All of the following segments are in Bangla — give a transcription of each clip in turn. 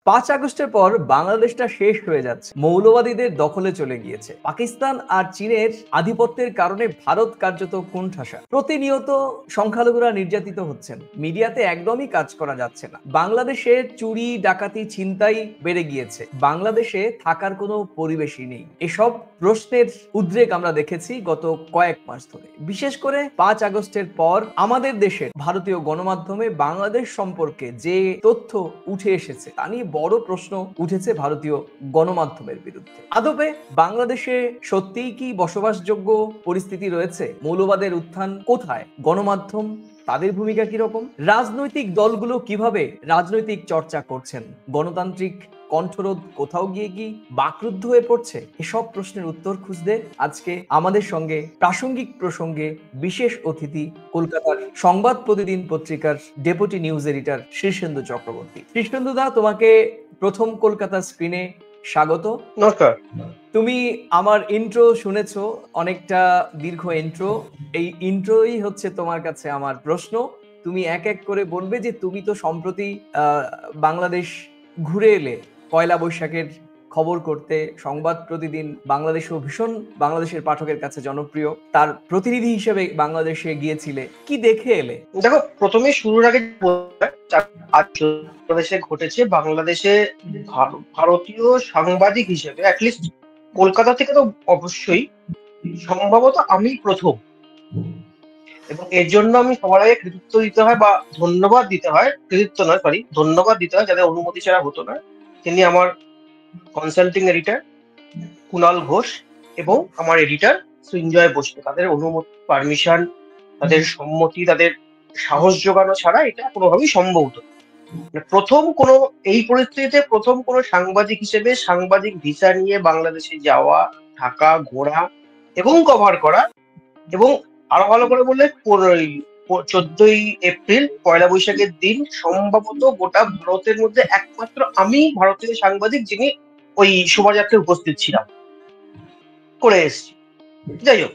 5 আগস্টের পর বাংলাদেশটা শেষ হয়ে যাচ্ছে, মৌলবাদীদের দখলে চলে গিয়েছে। পাকিস্তান আর চীনের আধিপত্যের কারণে ভারত কার্যত কোণঠাসা। প্রতিনিয়ত সংখ্যালঘুরা নির্যাতিত হচ্ছেন, মিডিয়াতে একদমই কাজ করা যাচ্ছে না। বাংলাদেশে চুরি, ডাকাতি, ছিনতাই বেড়ে গিয়েছে, বাংলাদেশে থাকার কোনো পরিবেশই নেই। এসব প্রশ্নের উদ্রেক আমরা দেখেছি গত কয়েক মাস ধরে। বিশেষ করে 5 আগস্টের পর আমাদের দেশের ভারতীয় গণমাধ্যমে বাংলাদেশ সম্পর্কে যে তথ্য উঠে এসেছে তা নিয়ে বড় প্রশ্ন উঠেছে ভারতীয় গণমাধ্যমের বিরুদ্ধে। আদপে বাংলাদেশে সত্যিই কি বসবাসযোগ্য পরিস্থিতি রয়েছে? মৌলবাদের উত্থান কোথায়? গণমাধ্যম তাদের ভূমিকা কিরকম? রাজনৈতিক দলগুলো কিভাবে রাজনৈতিক চর্চা করছেন? গণতান্ত্রিক কণ্ঠরোধ কোথাও গিয়ে কি বাকরুদ্ধ হয়ে পড়ছে? এসব প্রশ্নের উত্তর খুঁজতে আজকে আমাদের সঙ্গে প্রাসঙ্গিক প্রসঙ্গে বিশেষ অতিথি কলকাতার সংবাদ প্রতিদিন পত্রিকার deputy news editor Shirshendu Chakraborty. Shirshendu da, তোমাকে প্রথম কলকাতা স্ক্রিনে স্বাগত। নমস্কার। তুমি আমার ইন্ট্রো শুনেছো, অনেকটা দীর্ঘ ইন্ট্রো। এই ইন্ট্রোই হচ্ছে তোমার কাছে আমার প্রশ্ন। তুমি এক এক করে বলবে যে তুমি তো সম্প্রতি বাংলাদেশ ঘুরে এলে পয়লা বৈশাখের খবর করতে। সংবাদ প্রতিদিন বাংলাদেশও ভীষণ বাংলাদেশের পাঠকের কাছে জনপ্রিয়, তার প্রতিনিধি হিসেবে বাংলাদেশে গিয়েছিলে, কি দেখে এলে? দেখো, প্রথমে শুরুর আগে বাংলাদেশে ঘটেছে, বাংলাদেশে ভারতীয় সাংবাদিক হিসেবে অ্যাটলিস্ট কলকাতা থেকে তো অবশ্যই সম্ভবত আমি প্রথম, এবং এর জন্য আমি সবার আগে কৃতিত্ব দিতে হয় বা ধন্যবাদ দিতে হয়, কৃতিত্ব নয় সরি ধন্যবাদ দিতে হয়, যাদের অনুমতি ছাড়া হতো না। তিনি আমার কনসাল্টিং এডিটর কুণাল ঘোষ এবং আমার এডিটর সৃঞ্জয় বসু। তাদের অনুমতি, পারমিশন, তাদের সম্মতি, তাদের সাহস জোগানো ছাড়া এটা কোনোভাবেই সম্ভব হতো না। প্রথম কোনো এই পরিস্থিতিতে প্রথম কোনো সাংবাদিক হিসেবে সাংবাদিক ভিসা নিয়ে বাংলাদেশে যাওয়া, থাকা, ঘোরা এবং কভার করা, এবং আরো ভালো করে বললে 14ই এপ্রিল পয়লা বৈশাখের দিন সম্ভবত গোটা ভারতের মধ্যে একমাত্র আমি ভারতীয় সাংবাদিক যিনি ওই শোভাযাত্রায় উপস্থিত ছিলাম, করে এসেছি। যাই হোক,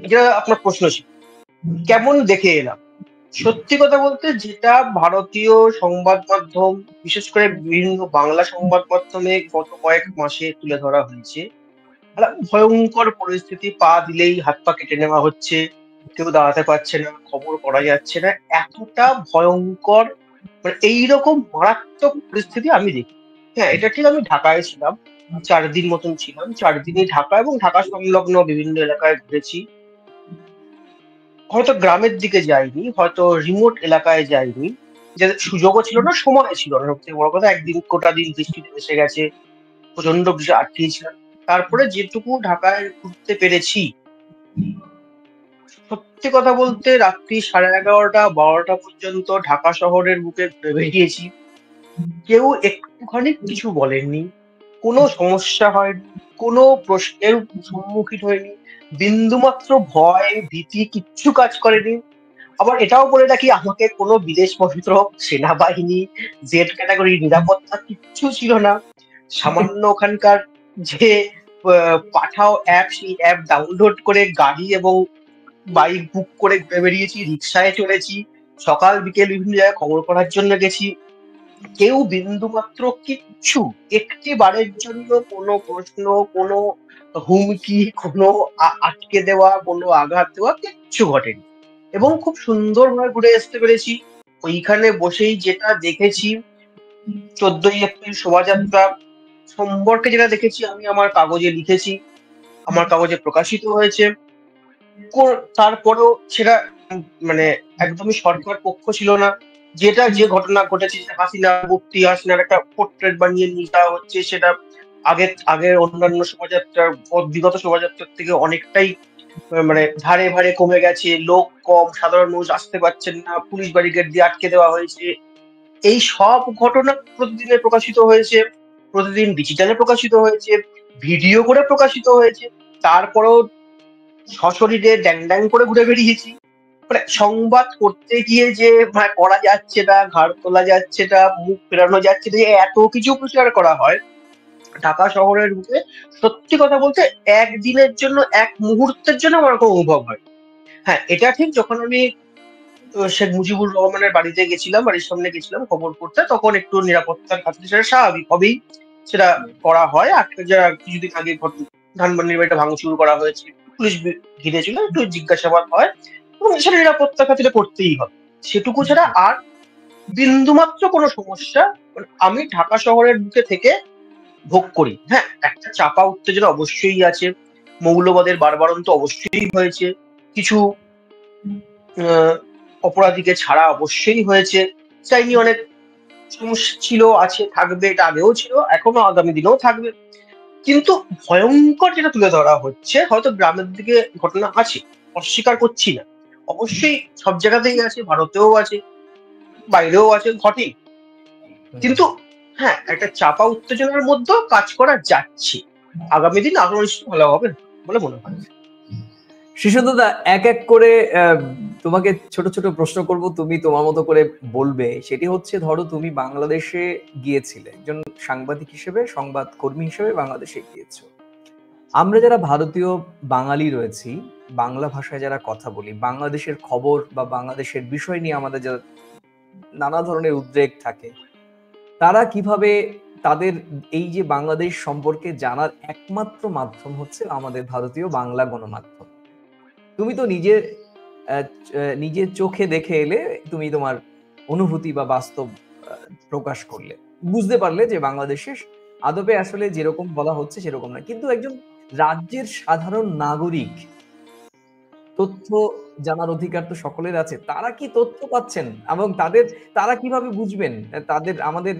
এটা আপনার প্রশ্ন ছিল কেমন দেখে এলাম। সত্যি কথা বলতে, যেটা ভারতীয় সংবাদ মাধ্যম, বিশেষ করে বিভিন্ন বাংলা সংবাদ মাধ্যমে গত কয়েক মাসে তুলে ধরা হয়েছে, একটা ভয়ঙ্কর পরিস্থিতি। পা দিলেই হাত পা কেটে নেওয়া হচ্ছে, কেউ দাঁড়াতে পারছে না, খবর পড়া যাচ্ছে না, এতটা ভয়ঙ্কর, মানে এইরকম মারাত্মক পরিস্থিতি আমি দেখি। হ্যাঁ, এটা ঠিক, আমি ঢাকায় ছিলাম, 4 দিন মতন ছিলাম। 4 দিনই ঢাকা এবং ঢাকা সংলগ্ন বিভিন্ন এলাকায় ঘুরেছি। হয়তো গ্রামের দিকে যাইনি, হয়তো রিমোট এলাকায় যাইনি, যাদের সুযোগও ছিল না, সময় ছিল না। সবথেকে বড় কথা, একদিন গোটা দিন বৃষ্টিতে এসে গেছে, প্রচন্ড বৃষ্টি আটকেছিলাম। তারপরে যেটুকু ঢাকায় ঘুরতে পেরেছি, সত্যি কথা বলতে রাত্রি 11:30 12টা পর্যন্ত ঢাকা শহরের বুকে ঘুরে বেরিয়েছি। কেউ একটুখানি কিছু বলেননি, কোনো সমস্যা হয়নি, কোনো প্রশ্নের সম্মুখীন হয়নি, বিন্দুমাত্র ভয় ভীতি কিচ্ছু কাজ করেনি। আবার এটাও বলে রাখি, আমাকে কোনো বিদেশ মন্ত্রক, সেনাবাহিনী, জেড ক্যাটাগরি নিরাপত্তা কিচ্ছু ছিল না। সামান্য ওখানকার যে পাঠাও অ্যাপ, সেই অ্যাপ ডাউনলোড করে গাড়ি এবং বাইক বুক করে ঘুরে বেরিয়েছি, রিক্সায় চলেছি, সকাল বিকেল বিভিন্ন জায়গায় খবর করার জন্য গেছি। কেউ বিন্দুমাত্র কিচ্ছু, একটি বারের জন্য কোনো প্রশ্ন, কোনো হুমকি, কোনো আটকে দেওয়া, কোনো আঘাত দেওয়া কিচ্ছু ঘটেনি, এবং খুব সুন্দরভাবে ঘুরে আসতে পেরেছি। ওইখানে বসেই যেটা দেখেছি, 14ই এপ্রিল শোভাযাত্রা সম্পর্কে যেটা দেখেছি, আমি আমার কাগজে লিখেছি, আমার কাগজে প্রকাশিত হয়েছে। তারপরেও সেটা মানে একদমই সরকার পক্ষ ছিল না। যেটা যে ঘটনা ঘটেছে, হাসিনা মুফতি, হাসিনার একটা পোর্ট্রেট বানিয়ে নিয়ে যাওয়া হচ্ছে, সেটা আগের অন্যান্য শোভাযাত্রার, বিগত শোভাযাত্রার থেকে অনেকটাই মানে ধারে ভারে কমে গেছে, লোক কম, সাধারণ মানুষ আসতে পারছেন না, পুলিশ ব্যারিকেড দিয়ে আটকে দেওয়া হয়েছে। এই সব ঘটনা প্রতিদিনে প্রকাশিত হয়েছে, প্রতিদিন ডিজিটালে প্রকাশিত হয়েছে, ভিডিও করে প্রকাশিত হয়েছে। তারপরেও সশরীরে ড্যাং ড্যাং করে ঘুরে বেরিয়েছি। মানে সংবাদ করতে গিয়ে যে করা যাচ্ছে না, ঘাড় তোলা যাচ্ছে না, মুখ ফেরানো যাচ্ছে না, যে এত কিছু প্রচার করা হয় ঢাকা শহরের বুকে, সত্যি কথা বলতে একদিনের জন্য, এক মুহূর্তের জন্য আমার কোনো অনুভব হয়। হ্যাঁ, এটা ঠিক, যখন আমি শেখ মুজিবুর রহমানের বাড়িতে গেছিলাম, বাড়ির সামনে গেছিলাম খবর করতে, তখন একটু নিরাপত্তার খাতিরে সেটা স্বাভাবিকভাবেই সেটা করা হয়। যারা কিছুদিন আগে ধানমন্ডির বাড়িটা ভাঙচুর করা হয়েছে, পুলিশ ঘিরেছিল, একটু জিজ্ঞাসাবাদ হয় এবং সেটা নিরাপত্তার খাতিরে করতেই হবে, সেটুকু ছাড়া আর বিন্দুমাত্র কোনো সমস্যা আমি ঢাকা শহরের বুকে থেকে ভোগ করি। হ্যাঁ, একটা চাপা উত্তেজনা অবশ্যই আছে, মৌলবাদের বাড়বাড়ন্ত অবশ্যই হয়েছে, কিছু আহ, অপরাধীকে ছাড়া অবশ্যই হয়েছে, তাই নিয়ে অনেক সমস্যা ছিল, আছে, থাকবে, এটা আগেও ছিল, এখনো আগামী দিনেও থাকবে। কিন্তু ভয়ঙ্কর যেটা তুলে ধরা হচ্ছে, হয়তো গ্রামের দিকে ঘটনা আছে, অস্বীকার করছি না, অবশ্যই সব জায়গাতেই আছে, ভারতেও আছে, বাইরেও আছে, ঘটেই। কিন্তু হ্যাঁ, একটা চাপা উত্তেজনার মধ্যেও কাজ করা যাচ্ছে, আগামী দিন আরো নিশ্চয়ই ভালো হবে বলে মনে হয়। শিশুদাদা, এক এক করে তোমাকে ছোট ছোট প্রশ্ন করব, তুমি তোমার মতো করে বলবে। সেটি হচ্ছে, ধরো তুমি বাংলাদেশে গিয়েছিলে, একজন সাংবাদিক হিসেবে, সংবাদ কর্মী হিসেবে বাংলাদেশে গিয়েছো। আমরা যারা ভারতীয় বাঙালি রয়েছি, বাংলা ভাষায় যারা কথা বলি, বাংলাদেশের খবর বা বাংলাদেশের বিষয় নিয়ে আমাদের যারা নানা ধরনের উদ্বেগ থাকে, তারা কিভাবে তাদের এই যে বাংলাদেশ সম্পর্কে জানার একমাত্র মাধ্যম হচ্ছে আমাদের ভারতীয় বাংলা গণমাধ্যম। তুমি তো নিজের চোখে দেখে এলে, তুমি তোমার অনুভূতি বা বাস্তব প্রকাশ করলে, বুঝতে পারলে যে বাংলাদেশে আদপে আসলে যেরকম বলা হচ্ছে সেরকম না। কিন্তু একজন রাজ্যের সাধারণ নাগরিক, তথ্য জানার অধিকার তো সকলের আছে, তারা কি তথ্য পাচ্ছেন এবং তারা কিভাবে বুঝবেন আমাদের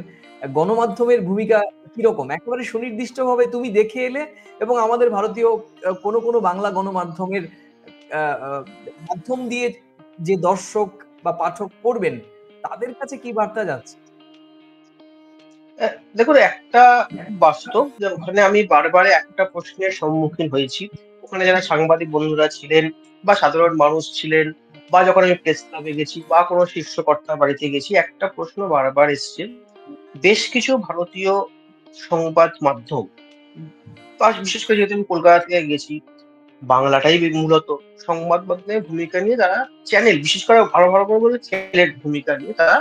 গণমাধ্যমের ভূমিকা কিরকম? একেবারে সুনির্দিষ্টভাবে তুমি দেখে এলে এবং আমাদের ভারতীয় কোনো কোনো বাংলা গণমাধ্যমের মাধ্যম দিয়ে যে দর্শক বা পাঠক পড়বেন, তাদের কাছে কি বার্তা যাচ্ছে? দেখুন, একটা বাস্তব যে ওখানে আমি বারবার একটা প্রশ্নের সম্মুখীন হয়েছি। ওখানে যারা সাংবাদিক বন্ধুরা ছিলেন বা সাধারণ মানুষ ছিলেন, বা যখন আমি প্রেস ক্লাবে গেছি বা কোনো শীর্ষ কর্তার বাড়িতে গেছি, একটা প্রশ্ন বারবার এসছে। বেশ কিছু ভারতীয় সংবাদ মাধ্যম, বা বিশেষ করে যেহেতু আমি কলকাতা থেকে গেছি, বাংলাটাই মূলত সংবাদ মাধ্যমের ভূমিকা নিয়ে তারা, চ্যানেল বিশেষ করে ভালো ভালো করে চ্যানেলের ভূমিকা নিয়ে তারা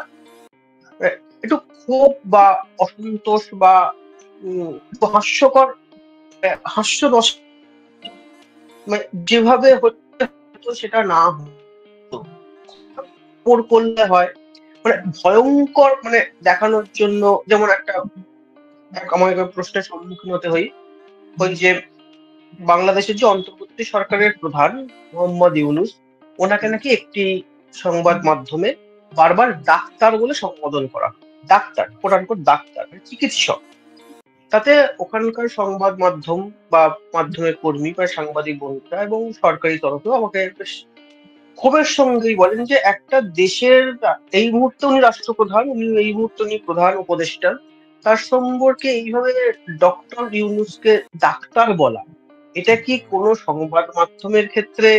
একটু ক্ষোভ বা অসন্তোষ বা একটু হাস্যকর, হাস্যরস, মানে যেভাবে হচ্ছে হয়তো সেটা না হতো, ওর করলে হয়, মানে ভয়ঙ্কর, মানে দেখানোর জন্য। যেমন আমার একটা প্রশ্নের সম্মুখীন হতে হয়, ওই যে বাংলাদেশের যে অন্তর্বর্তী সরকারের প্রধান মোহাম্মদ ইউনূস, ওনাকে নাকি একটি সংবাদ মাধ্যমে বারবার ডাক্তার বলে সম্বোধন করা হয়। ডাক্তার, কোট আনকোট ডাক্তার, মানে চিকিৎসক। তাতে ওখানকার সংবাদ মাধ্যম বা মাধ্যমের কর্মী বা সাংবাদিক বন্ধুরা এবং সরকারি তরফেও আমাকে বেশ ক্ষোভের সঙ্গেই বলেন যে একটা দেশের, এই মুহূর্তে উনি রাষ্ট্রপ্রধান, এই মুহূর্তে উনি প্রধান উপদেষ্টা, তার সম্পর্কে এইভাবে ডক্টর ইউনূসকে ডাক্তার বলা, এটা কি কোনো সংবাদ মাধ্যমের ক্ষেত্রে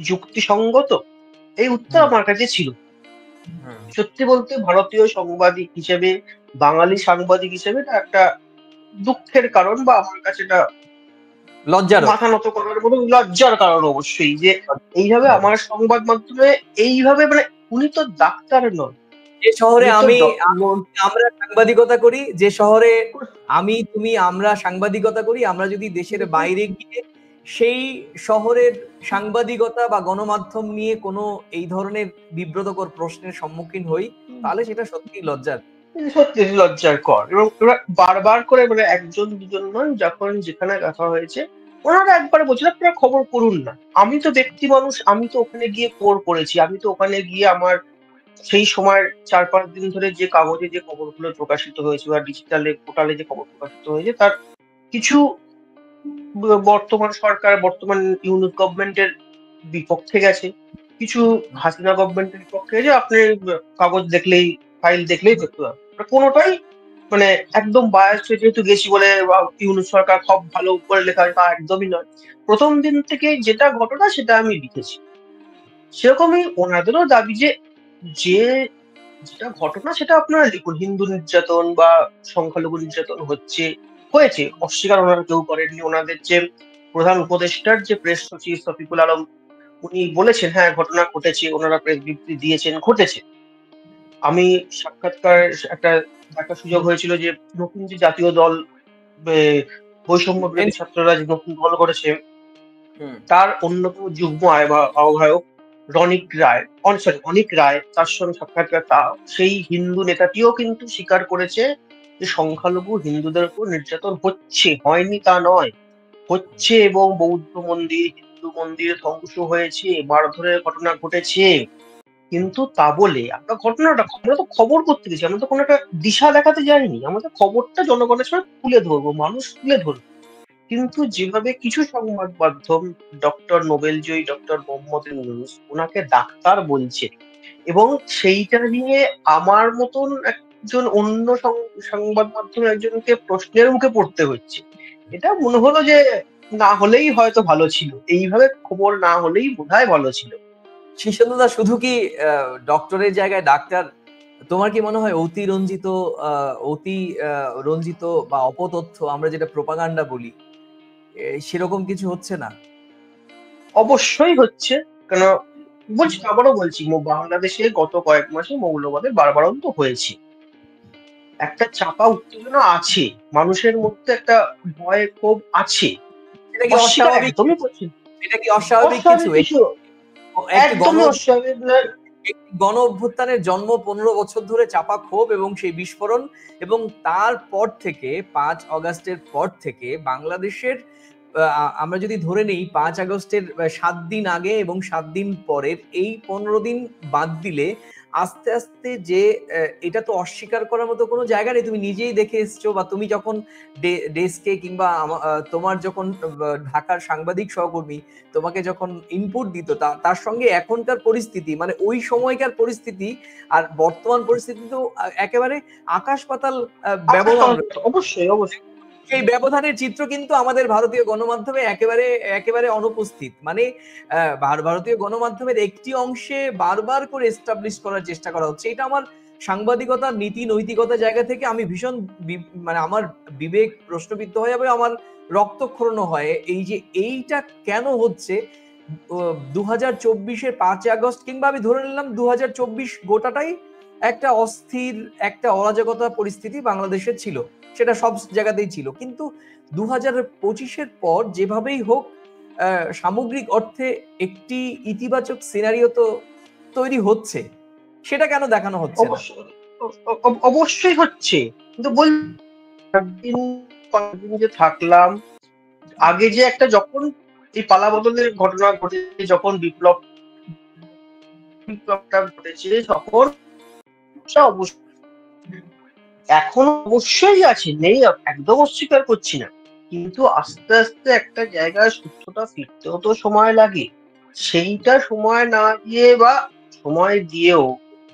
যুক্তিসঙ্গত? এই উত্তর আমার কাছে ছিল। সত্যি বলতে ভারতীয় সাংবাদিক হিসেবে, বাঙালি সাংবাদিক হিসেবে এটা একটা দুঃখের কারণ, বা আমার কাছে এটা লজ্জারও। মাথা নত করার মতো লজ্জার কারণ অবশ্যই, যে এইভাবে আমার সংবাদ মাধ্যমে এইভাবে, মানে উনি তো ডাক্তার নন, যে শহরে উনি তো আমরা সাংবাদিকতা করি, যে শহরে আমরা সাংবাদিকতা করি, আমরা যদি দেশের বাইরে গিয়ে সেই শহরের সাংবাদিকতা বা গণমাধ্যম নিয়ে কোনো এই ধরনের বিব্রতকর প্রশ্নের সম্মুখীন হই, তাহলে সেটা সত্যি লজ্জার। সত্যি লজ্জার কর। এবং ওরা বারবার করে, মানে একজন দুজন নয়, যখন যেখানে দেখা হয়েছে ওনারা একবার বলছিল আপনারা খবর করুন না। আমি তো ব্যক্তি মানুষ, আমি তো ওখানে গিয়ে খবর করেছি, আমি তো ওখানে গিয়ে আমার সেই সময় 4-5 দিন ধরে যে কাগজে যে খবরগুলো প্রকাশিত হয়েছে বা ডিজিটালে পোর্টালে যে খবর প্রকাশিত হয়েছে, তার কিছু বর্তমান সরকার, বর্তমান ইউনিট গভর্নমেন্টের বিপক্ষে গেছে, কিছু হাসিনা গভর্নমেন্টের বিপক্ষে গেছে। আপনি কাগজ দেখলেই, ফাইল দেখলেই দেখতে পাবেন, কোনোটাই মানে একদম বায়াস হয়ে যেহেতু গেছি বলে বা ইউনিট সরকার সব ভালো করে লেখা হয় তা একদমই নয়। প্রথম দিন থেকে যেটা ঘটনা সেটা আমি লিখেছি। সেরকমই ওনাদেরও দাবি যে যে যেটা ঘটনা সেটা আপনারা লিখুন। হিন্দু নির্যাতন বা সংখ্যালঘু নির্যাতন হয়েছে, অস্বীকার ওনারা কেউ করেননি। ওনাদের যে প্রধান উপদেষ্টার যে প্রেস সচিব শফিকুল আলম, উনি বলেছেন হ্যাঁ ঘটনা ঘটেছে, ওনারা প্রেস বিবৃতি দিয়েছেন, ঘটেছে। আমি সাক্ষাৎকার একটা দেখার সুযোগ হয়েছিল যে নতুন যে জাতীয় দল বৈষম্য বিরোধী ছাত্ররা যে নতুন দল করেছে, হুম। তার অন্যতম যুগ্ম আহ্বায়ক অনিক রায়, তার সঙ্গে সাক্ষাৎকার সেই হিন্দু নেতাটিও কিন্তু স্বীকার করেছে যে সংখ্যালঘু হিন্দুদের উপর নির্যাতন হচ্ছে, হয়নি তা নয়, হচ্ছে, এবং বৌদ্ধ মন্দির, হিন্দু মন্দির ধ্বংস হয়েছে, মারধরের ঘটনা ঘটেছে। কিন্তু তা বলে আমরা তো খবর করতে গেছি, আমরা তো কোনো একটা দিশা দেখাতে যাইনি, আমাদের খবরটা জনগণের সামনে তুলে ধরবো, মানুষ তুলে ধরবো। কিন্তু যেভাবে কিছু সংবাদ মাধ্যম নোবেলজয়ী ডক্টর মোহাম্মদ ইউনূস ওনাকে ডাক্তার বলছে, এবং সেইটা নিয়ে আমার মতন একজন অন্য সংবাদ মাধ্যমের একজনকে প্রশ্নের মুখে পড়তে হচ্ছে, এটা মনে হলো যে না হলেই হয়তো ভালো ছিল, এইভাবে খবর না হলেই বোধহয় ভালো ছিল। শীর্ষেন্দুদা, শুধু কি ডক্টরের জায়গায় ডাক্তার? তোমার কি মনে হয় অতি রঞ্জিত বা অপতথ্য, আমরা যেটা প্রোপাগান্ডা বলি, সেরকম কিছু হচ্ছে না? অবশ্যই হচ্ছে। কেন বলছি, আবারও বলছি, বাংলাদেশে গত কয়েক মাসে মৌলবাদের বাড়বাড়ন্ত হয়েছে, একটা চাপা উত্তেজনা আছে, মানুষের মধ্যে একটা ভয় ক্ষোভ আছে, এটা কি অস্বীকার অস্বাভাবিক? একদমই করছি না। এটা কি অস্বাভাবিক কিছু? অস্বাভাবিক কিছু একটি একদমই অস্বাভাবিক নয়। গণ অভ্যুত্থানের জন্ম 15 বছর ধরে চাপা ক্ষোভ এবং সেই বিস্ফোরণ, এবং তারপর থেকে 5 অগাস্টের পর থেকে বাংলাদেশের, আমরা যদি ধরে নেই 5 আগস্টের 7 দিন আগে এবং 7 দিন পরের এই 15 দিন বাদ দিলে আস্তে আস্তে যে এটা তো অস্বীকার করার মতো কোনো জায়গা নেই। তুমি নিজেই দেখে এসছো, বা তুমি যখন ডেস্কে কিংবা তোমার যখন ঢাকার সাংবাদিক সহকর্মী তোমাকে যখন ইনপুট দিত, তার সঙ্গে এখনকার পরিস্থিতি, মানে ওই সময়কার পরিস্থিতি আর বর্তমান পরিস্থিতি তো একেবারে আকাশ পাতাল ব্যবধান রয়েছে। অবশ্যই অবশ্যই। সেই ব্যবধানের চিত্র কিন্তু আমাদের ভারতীয় গণমাধ্যমে একেবারে একেবারে অনুপস্থিত। মানে ভারতীয় গণমাধ্যমের একটি অংশে বারবার করে এস্টাবলিশ করার চেষ্টা করা হচ্ছে। এটা আমার সাংবাদিকতার নীতি নৈতিকতা জায়গা থেকে আমি ভীষণ মানে আমার বিবেক প্রশ্নবিদ্ধ হয়ে যাবে, আমার রক্তক্ষরণ হয়। এই যে এইটা কেন হচ্ছে? 2024-এর 5 আগস্ট, কিংবা আমি ধরে নিলাম 2024 গোটাটাই একটা অস্থির, একটা অরাজকতা পরিস্থিতি বাংলাদেশে ছিল, সেটা সব জায়গাতেই ছিল। কিন্তু 2025-এর পর যেভাবেই হোক সামগ্রিক অর্থে একটি ইতিবাচক সিনারিও তো তৈরি হচ্ছে, সেটা কেন দেখানো হচ্ছে না? অবশ্যই অবশ্যই হচ্ছে, কিন্তু একদিন কয়েকদিন যে থাকলাম, আগে যে একটা যখন এই পালাবদলের ঘটনা ঘটেছে, যখন বিপ্লবটা ঘটেছে, তখন অবশ্যই এখন অবশ্যই আছে, নেই, একদম অস্বীকার করছি না, কিন্তু আস্তে আস্তে একটা জায়গায় সূত্রটা ফিরতেও তো সময় লাগে। সেইটা সময় না দিয়ে, বা সময় দিয়েও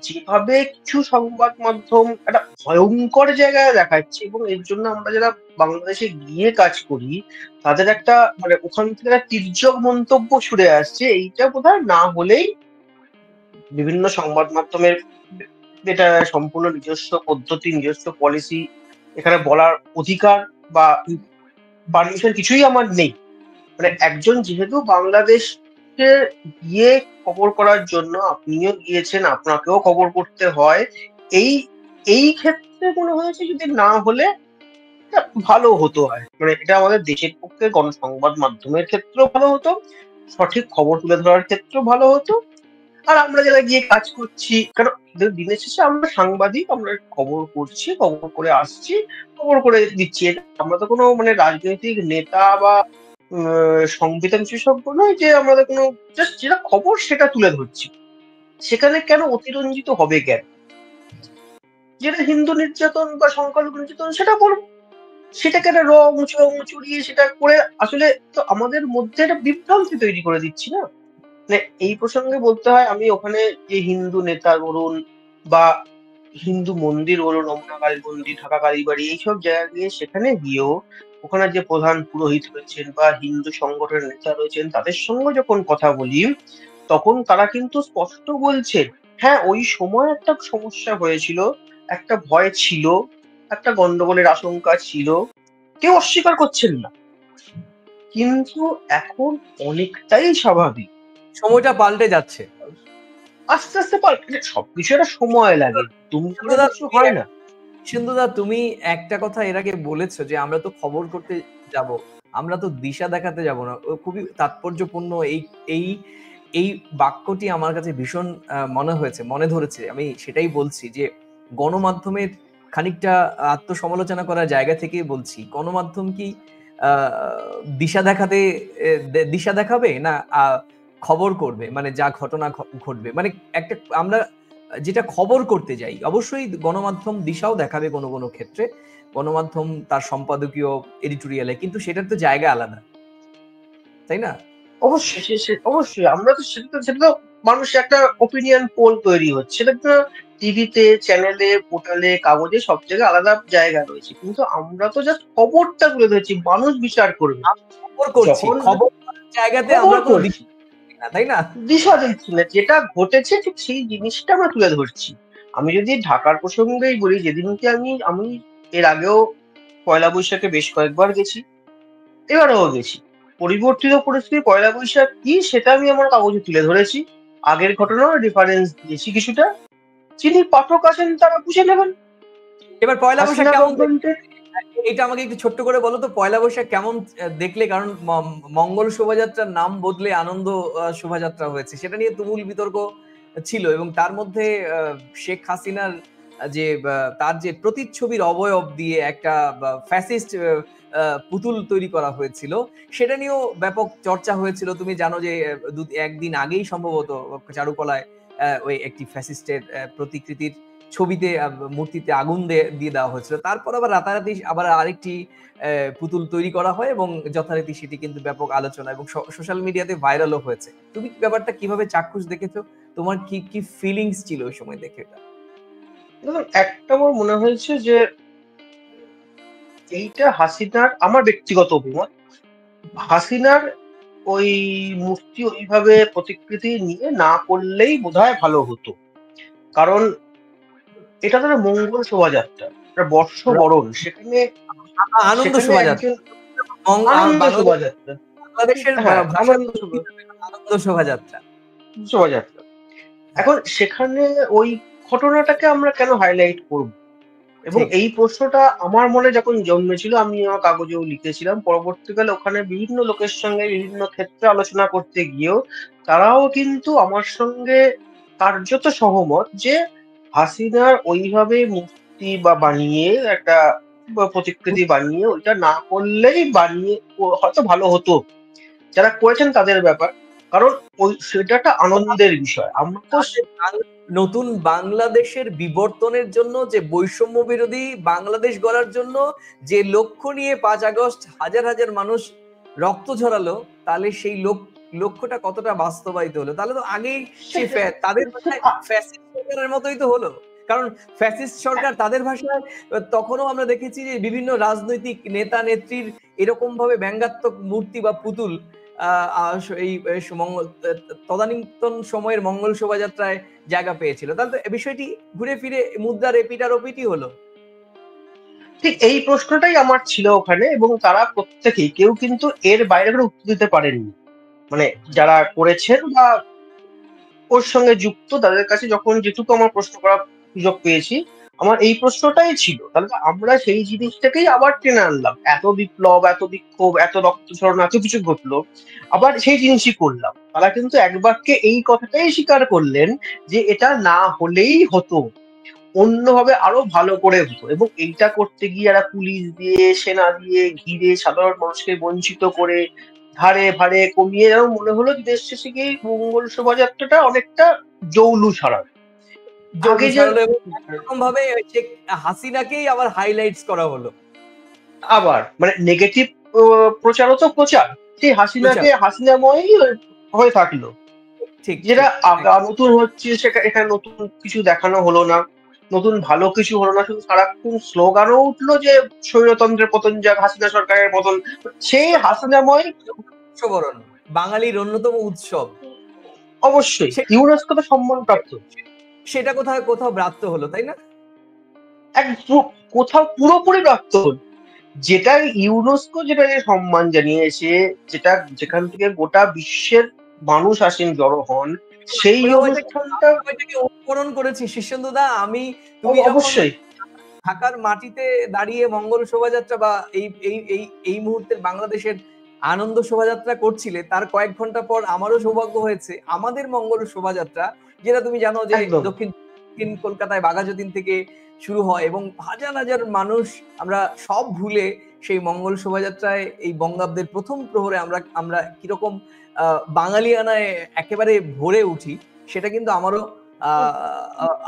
যেভাবে কিছু সংবাদ মাধ্যম একটা ভয়ঙ্কর জায়গায় দেখাচ্ছে, এবং এর জন্য আমরা যারা বাংলাদেশে গিয়ে কাজ করি তাদের একটা মানে ওখান থেকে একটা তির্যক মন্তব্য ছুড়ে আসছে, এইটা বোধহয় না হলেই বিভিন্ন সংবাদ মাধ্যমের এটা সম্পূর্ণ নিজস্ব পদ্ধতি, নিজস্ব পলিসি, এখানে বলার অধিকার বা পারমিশন কিছুই আমার নেই। মানে একজন যেহেতু বাংলাদেশে গিয়ে খবর করার জন্য, আপনিও গিয়েছেন, আপনাকেও খবর করতে হয়, এই এই ক্ষেত্রে মনে হয়েছে যদি না হলে এটা ভালো হতো, মানে এটা আমাদের দেশের পক্ষে সংবাদ মাধ্যমের ক্ষেত্রেও ভালো হতো, সঠিক খবর তুলে ধরার ক্ষেত্রেও ভালো হতো। আর আমরা যারা গিয়ে কাজ করছি, কারণ দিনের শেষে আমরা সাংবাদিক, আমরা খবর করছি, খবর করে আসছি, খবর করে দিচ্ছি, আমরা তো কোনো মানে রাজনৈতিক নেতা বা সংবিধান বিশেষজ্ঞ নয় যে আমাদের কোনো, জাস্ট যেটা খবর সেটা তুলে ধরছি। সেখানে কেন অতিরঞ্জিত হবে কেন? যেটা হিন্দু নির্যাতন বা সংখ্যালঘু নির্যাতন সেটা বলবো, সেটাকে একটা রং চড়িয়ে সেটা করে আসলে তো আমাদের মধ্যে একটা বিভ্রান্তি তৈরি করে দিচ্ছি না। মানে এই প্রসঙ্গে বলতে হয়, আমি ওখানে যে হিন্দু নেতা বলুন বা হিন্দু মন্দির বলুন, রমনা কালী মন্দির, ঢাকা কালীবাড়ি, এইসব জায়গায় গিয়ে সেখানে গিয়েও ওখানে যে প্রধান পুরোহিত রয়েছেন বা হিন্দু সংগঠনের নেতা রয়েছেন তাদের সঙ্গে যখন কথা বলি, তখন তারা কিন্তু স্পষ্ট বলছেন হ্যাঁ ওই সময় একটা সমস্যা হয়েছিল, একটা ভয় ছিল, একটা গন্ডগোলের আশঙ্কা ছিল, কেউ অস্বীকার করছেন না, কিন্তু এখন অনেকটাই স্বাভাবিক। সময়টা পাল্টে যাচ্ছে। আস্তে আস্তে পাল্টে, সবকিছু একটা সময় লাগে, তুমি করে সিন্ধুদা কিছু হয় না। সিন্ধুদা তুমি একটা কথা এর আগে বলেছো যে আমরা তো খবর করতে যাব, আমরা তো দিশা দেখাতে যাব না। খুবই তাৎপর্যপূর্ণ এই এই এই বাক্যটি আমার কাছে ভীষণ মনে ধরেছে। আমি সেটাই বলছি যে গণমাধ্যমের খানিকটা আত্মসমালোচনা করার জায়গা থেকেই বলছি, গণমাধ্যম কি দিশা দেখাতে দিশা দেখাবে না খবর করবে, মানে যা ঘটনা ঘটবে, মানে একটা আমরা যেটা খবর করতে যাই, অবশ্যই গণমাধ্যম দিশাও দেখাবে কোনো কোনো ক্ষেত্রে, গণমাধ্যম তার সম্পাদকীয় এডিটোরিয়ালে, কিন্তু সেটার তো জায়গা আলাদা, তাই না? অবশ্যই অবশ্যই আমরা তো সেটা তো মানুষের একটা ওপিনিয়ন পোল তৈরি হচ্ছে, সেটা তো টিভিতে, চ্যানেলে, পোর্টালে, কাগজে সব জায়গায় আলাদা জায়গা রয়েছে, কিন্তু আমরা তো জাস্ট খবরটা তুলে ধরছি, মানুষ বিচার করবে। আমরা খবর করছি, যখন খবর করার জায়গাতে খবর আমরা কোনো করছি, দিশা দিই না, তাই না? দিশা দিচ্ছি না, যেটা ঘটেছে ঠিক সেই জিনিসটা আমরা তুলে ধরছি। আমি যদি ঢাকার প্রসঙ্গেই বলি, যেদিনকে আমি আমি এর আগেও পয়লা বৈশাখে বেশ কয়েকবার গেছি, এবারেও গেছি। পরিবর্তিত পরিস্থিতি পয়লা বৈশাখ কি সেটা আমি আমার কাগজে তুলে ধরেছি। আগের ঘটনার রেফারেন্স দিয়েছি কিছুটা। যিনি পাঠক আছেন তারা বুঝে নেবেন। এবার পয়লা বৈশাখ হাসিনা কেমন গভর্নমেন্টের এটা আমাকে একটু ছোট্ট করে বলো তো, পয়লা বৈশাখ কেমন দেখলে? কারণ মঙ্গল শোভাযাত্রার নাম বদলে আনন্দ শোভাযাত্রা হয়েছে, সেটা নিয়ে তুমুল বিতর্ক ছিল, এবং তার মধ্যে শেখ হাসিনার যে তার যে প্রতিচ্ছবির অবয়ব দিয়ে একটা ফ্যাসিস্ট পুতুল তৈরি করা হয়েছিল, সেটা নিয়েও ব্যাপক চর্চা হয়েছিল। তুমি জানো যে একদিন আগেই সম্ভবত চারুকলায় ওই একটি ফ্যাসিস্টের প্রতিকৃতির ছবিতে মূর্তিতে আগুন দিয়ে দেওয়া হয়েছিল। তারপর আবার রাতারাতি আবার আরেকটি পুতুল তৈরি করা হয়, এবং যথারীতি সেটি কিন্তু ব্যাপক আলোচনা এবং সোশ্যাল মিডিয়াতে ভাইরালও হয়েছে। তুমি ব্যাপারটা কিভাবে চাক্ষুষ দেখেছো? তোমার কি ফিলিংস ছিল ওই সময় দেখে এটা? দেখুন, একটা আমার মনে হয়েছে যে এইটা হাসিনার, আমার ব্যক্তিগত অভিমত, হাসিনার ওই মূর্তি ওইভাবে প্রতিকৃতি নিয়ে না করলেই বোধহয় ভালো হতো। কারণ এটা তো একটা মঙ্গল শোভাযাত্রা, একটা বর্ষবরণ, সেখানে আনন্দ সেখানে শোভাযাত্রা। একজন আনন্দ শোভাযাত্রা, বাংলাদেশের হ্যাঁ ভাষায় আনন্দ আনন্দ শোভাযাত্রা। শোভাযাত্রা। এখন সেখানে ওই ঘটনাটাকে আমরা কেন হাইলাইট করব? এবং ঠিক। এই প্রশ্নটা আমার মনে যখন জন্মেছিল, আমি আমার কাগজেও লিখেছিলাম। পরবর্তীকালে ওখানে বিভিন্ন লোকের সঙ্গে বিভিন্ন ক্ষেত্রে আলোচনা করতে গিয়েও তারাও কিন্তু আমার সঙ্গে কার্যত সহমত যে হাসিনার ওইভাবে মূর্তি বা বানিয়ে একটা প্রতিকৃতি বানিয়ে ওইটা না করলেই হয়তো ভালো হতো। যারা করেছেন তাদের ব্যাপার। কারণ ওই সেটা একটা আনন্দের বিষয়। আমরা তো নতুন বাংলাদেশের বিবর্তনের জন্য, যে বৈষম্য বিরোধী বাংলাদেশ গড়ার জন্য যে লক্ষ্য নিয়ে ৫ আগস্ট হাজার হাজার মানুষ রক্ত ঝরালো, তাহলে সেই লক্ষ্যটা কতটা বাস্তবায়িত হলো? তাহলে তো আগেই সেই সেটা তাদের ভাষায় ফ্যাসিস্ট সরকারের মতোই তো হলো। কারণ ফ্যাসিস্ট সরকার তাদের ভাষায় তখনও আমরা দেখেছি যে বিভিন্ন রাজনৈতিক নেতা নেত্রীর এরকম ভাবে ব্যঙ্গাত্মক মূর্তি বা পুতুল এই তদানীন্তন সময়ের মঙ্গল শোভাযাত্রায় জায়গা পেয়েছিল। তাহলে তো বিষয়টি ঘুরে ফিরে মুদ্রার এপিঠ আর ওপিঠই হলো। ঠিক এই প্রশ্নটাই আমার ছিল ওখানে, এবং তারা প্রত্যেকেই কেউ কিন্তু এর বাইরে কোনো উত্তর দিতে পারেননি। মানে যারা করেছেন বা ওর সঙ্গে যুক্ত তাদের কাছে যখন যেটুকু আমার প্রশ্ন করার সুযোগ পেয়েছি, আমার এই প্রশ্নটাই ছিল। তাহলে তো আমরা সেই জিনিসটাকেই আবার টেনে আনলাম। এত বিপ্লব, এত বিক্ষোভ, এত রক্ত ঝরানো, এত কিছু ঘটলো। আবার সেই জিনিসই করলাম। তারা কিন্তু এক বাক্যে এই কথাটাই স্বীকার করলেন যে এটা না হলেই হতো। অন্যভাবে আরো ভালো করে হতো, এবং এইটা করতে গিয়ে এরা পুলিশ দিয়ে, সেনা দিয়ে ঘিরে সাধারণ মানুষকে বঞ্চিত করে ধারে ভারে কমিয়ে, যেন মনে হলো যে দেশ শেষে গিয়ে মঙ্গল শোভাযাত্রাটা অনেকটা জৌলুস হারাবে। আগে যে ছাড়ালো, এবং একরকম ভাবে শেখ হাসিনাকেই আবার হাইলাইটস করা হলো। আবার মানে নেগেটিভ প্রচারও তো প্রচার, সেই প্রচার। হাসিনাময়ই হয়ে থাকলো। ঠিক, যেটা ঠিক। নতুন হচ্ছে, সেটা এখানে নতুন কিছু দেখানো হলো না, নতুন ভালো কিছু হলো না, শুধু সারাক্ষণ স্লোগানও উঠলো যে স্বৈরতন্ত্রের পতন যাক, হাসিনা সরকারের পতন। সেই হাসিনাময় বর্ষবরণ, বাঙালির অন্যতম উৎসব। অবশ্যই সে ইউনেস্কো তো সম্মানপ্রাপ্ত সেটা কোথাও কোথাও ব্রাত্য হলো, তাই না? এক কোথাও পুরোপুরি প্রাপ্ত হলো। যেটা ইউনেস্কো যেটা যে সম্মান জানিয়েছে, যেটা যেখান থেকে গোটা বিশ্বের মানুষ আসেন, জড়ো হন, সেই আমরাও অনুষ্ঠানটা এটাকে অনুকরণ করেছি শীর্ষেন্দু দা। তুমি যখন অবশ্যই ঢাকার মাটিতে দাঁড়িয়ে মঙ্গল শোভাযাত্রা বা এই মুহূর্তের বাংলাদেশের আনন্দ শোভাযাত্রা করছিলে, তার কয়েক ঘন্টা পর আমারও সৌভাগ্য হয়েছে আমাদের মঙ্গল শোভাযাত্রা, যেটা তুমি জানো যে একদম দক্ষিণ দক্ষিণ কলকাতায় বাঘাযতীন থেকে শুরু হয় এবং হাজার হাজার মানুষ, আমরা সব ভুলে সেই মঙ্গল শোভাযাত্রায় এই বঙ্গাব্দের প্রথম প্রহরে আমরা আমরা কিরকম বাঙালিয়ানায় একেবারে ভরে উঠি, সেটা কিন্তু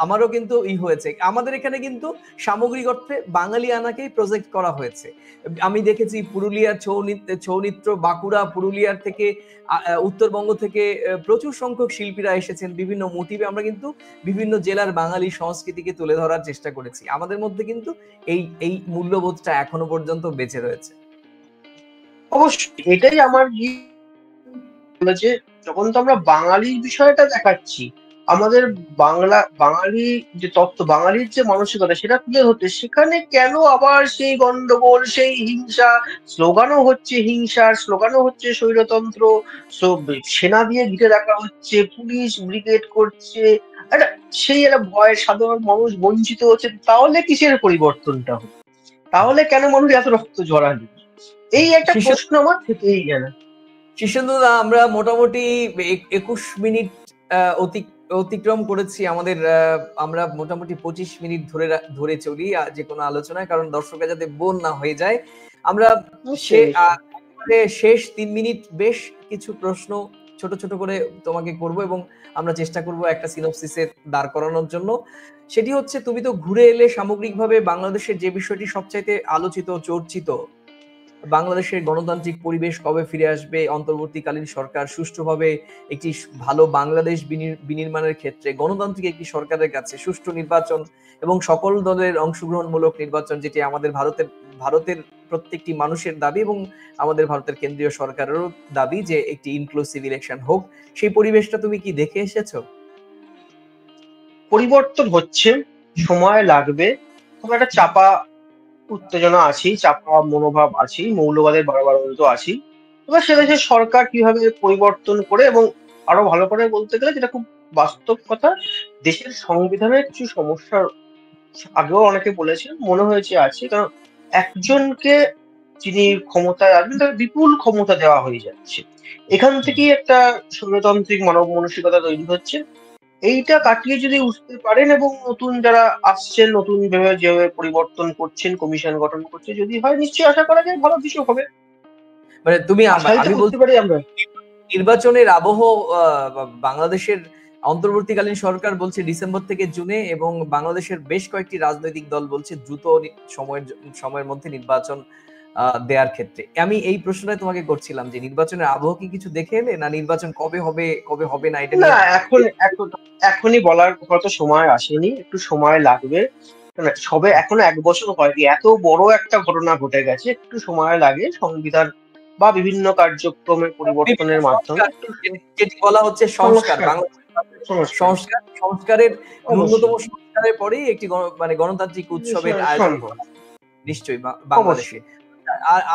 আমারও কিন্তু হয়েছে। আমাদের এখানে কিন্তু সামগ্রিক অর্থে বাঙালিয়ানাকেই প্রজেক্ট করা হয়েছে। আমি দেখেছি পুরুলিয়ার ছৌ নৃত্য, বাঁকুড়া, পুরুলিয়ার থেকে উত্তরবঙ্গ থেকে প্রচুর সংখ্যক শিল্পীরা এসেছেন বিভিন্ন মোটিভে। আমরা কিন্তু বিভিন্ন জেলার বাঙালি সংস্কৃতিকে তুলে ধরার চেষ্টা করেছি। আমাদের মধ্যে কিন্তু এই এই মূল্যবোধটা এখনো পর্যন্ত বেঁচে রয়েছে। অবশ্যই এটাই আমার যে যখন তো আমরা বাঙালির বিষয়টা দেখাচ্ছি, আমাদের বাঙালি যে তত্ত্ব, বাঙালির যে মানসিকতা সেটা তুলে ধরতে, সেখানে কেন আবার সেই গন্ডগোল, সেই হিংসা, স্লোগানও হচ্ছে হিংসার, স্লোগানও হচ্ছে স্বৈরতন্ত্র, সেনা দিয়ে ঘিরে রাখা হচ্ছে, পুলিশ ব্রিগেড করছে, একটা সেই একটা ভয়, সাধারণ মানুষ বঞ্চিত হচ্ছে। তাহলে কিসের পরিবর্তনটা হলো? তাহলে কেন মানুষ এত রক্ত ঝরালি? এই একটা প্রশ্ন আমার থেকেই গেল। শীর্ষেন্দুদা, আমরা মোটামুটি 21 মিনিট অতিক্রম করেছি। আমরা মোটামুটি 25 মিনিট ধরে চলি যে কোনো আলোচনায়, কারণ দর্শকরা যাতে বোর না হয়ে যায়। আমরা শেষ 3 মিনিট বেশ কিছু প্রশ্ন ছোট ছোট করে তোমাকে করব এবং আমরা চেষ্টা করব একটা সিনপসিসের দাঁড় করানোর জন্য। সেটি হচ্ছে, তুমি তো ঘুরে এলে সামগ্রিকভাবে বাংলাদেশের যে বিষয়টি সবচাইতে আলোচিত, চর্চিত, বাংলাদেশের গণতান্ত্রিক পরিবেশ কবে ফিরে আসবে, অন্তর্বর্তীকালীন সরকার সুষ্ঠুভাবে একটি ভালো বাংলাদেশ বিনির্মাণের ক্ষেত্রে গণতান্ত্রিক একটি সরকারের কাছে সুষ্ঠু নির্বাচন এবং সকল দলের অংশগ্রহণমূলক নির্বাচন, যেটি আমাদের ভারতের প্রত্যেকটি মানুষের দাবি এবং আমাদের ভারতের কেন্দ্রীয় সরকারেরও দাবি যে একটি ইনক্লুসিভ ইলেকশন হোক, সেই পরিবেশটা তুমি কি দেখে এসেছো? পরিবর্তন হচ্ছে, সময় লাগবে। তবে একটা চাপা উত্তেজনা আছেই, চাপা মনোভাব আছেই, মৌলবাদের বাড়াবাড়ন্ত আছেই। এবার সে দেশের সরকার কিভাবে পরিবর্তন করে, এবং আরো ভালো করে বলতে গেলে যেটা খুব বাস্তব কথা, দেশের সংবিধানের কিছু সমস্যা আগেও অনেকে বলেছেন, মনে হয়েছে আছে। কারণ একজনকে যিনি ক্ষমতায় আসবেন তাকে বিপুল ক্ষমতা দেওয়া হয়ে যাচ্ছে। এখান থেকেই একটা স্বৈরতান্ত্রিক মানব মানসিকতা তৈরি হচ্ছে। এইটা কাটিয়ে যদি উঠতে পারেন এবং নতুন যারা আসছেন, নতুন ভাবে যেভাবে পরিবর্তন করছেন, কমিশন গঠন করছে, যদি হয় নিশ্চয়ই আশা করা যায় ভালো কিছু হবে। মানে আশাই তো আমি করতে বলতে পারি আমরা। নির্বাচনের আবহ বাংলাদেশের অন্তর্বর্তীকালীন সরকার বলছে ডিসেম্বর থেকে জুনে, এবং বাংলাদেশের বেশ কয়েকটি রাজনৈতিক দল বলছে দ্রুত সময়ের মধ্যে নির্বাচন দেওয়ার ক্ষেত্রে। আমি এই প্রশ্নটাই তোমাকে করছিলাম যে নির্বাচনের আবহ কি কিছু দেখে এলে, না নির্বাচন কবে হবে কবে হবে না এটা না, নিয়ে? এখনই বলার কত সময় আসেনি, একটু সময় লাগবে। সবে এখনো 1 বছর হয়নি, এত বড় একটা ঘটনা ঘটে গেছে, একটু সময় লাগে সংবিধান বা বিভিন্ন কার্যক্রমের পরিবর্তনের মাধ্যমে একটু যেটি বলা হচ্ছে সংস্কার, সংস্কার সংস্কার সংস্কারের ন্যূনতম অবশ্যই সংস্কারের পরেই একটি মানে গণতান্ত্রিক উৎসবের আয়োজন সম্ভব হবে নিশ্চয়ই বাংলাদেশে। অবশ্যই।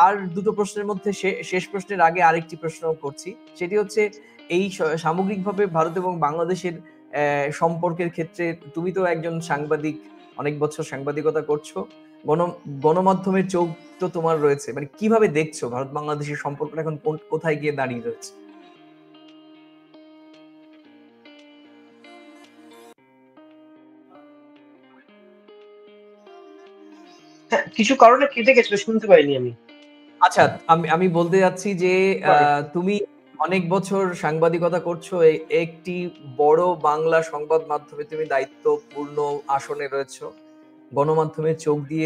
আর দুটো প্রশ্নের মধ্যে শেষ প্রশ্নের আগে আরেকটি প্রশ্ন করছি, সেটি হচ্ছে এই সামগ্রিকভাবে ভারত এবং বাংলাদেশের সম্পর্কের ক্ষেত্রে, তুমি তো একজন সাংবাদিক, অনেক বছর সাংবাদিকতা করছো, গণমাধ্যমের চোখ তো তোমার রয়েছে, মানে কিভাবে দেখছো ভারত বাংলাদেশের সম্পর্কটা এখন কোথায় গিয়ে দাঁড়িয়ে রয়েছে? হ্যাঁ, কিছু কারণে কেটে গেছিল, শুনতে পাইনি আমি। আচ্ছা, আমি বলতে যাচ্ছি যে তুমি অনেক বছর সাংবাদিকতা করছো, একটি বড় বাংলা সংবাদ মাধ্যমে তুমি দায়িত্বপূর্ণ আসনে রয়েছো। গণমাধ্যমের চোখ দিয়ে